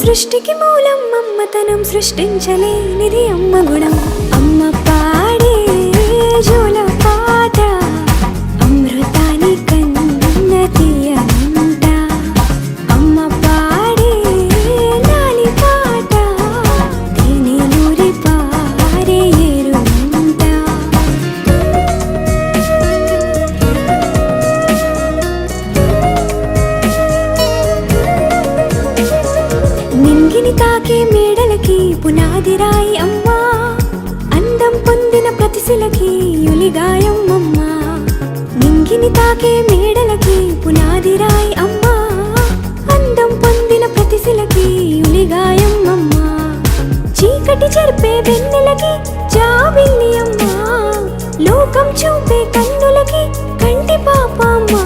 సృష్టికి మూలం అమ్మతనం, సృష్టించలేనిది అమ్మ గుణం. అమ్మ పాడే జోల పాట అమృతాని కన్న తీయనంట. అమ్మ పాడే లాలి పాట తేనె నూరి పారే ఏరునంట. నింగిని తాకే మేడలకి పునాది రాయి అమ్మా, అందం పొందిన ప్రతిశిలకి యులిగాయం అమ్మా. నింగిని తాకే మేడలకి పునాది రాయి అమ్మా, అందం పొందిన ప్రతిశిలకి యులిగాయం అమ్మా. చీకటి చెరిపే వెన్నెలకి జాబిల్లి అమ్మా, లోకం చూపే కన్నులకి కంటి పాప అమ్మా.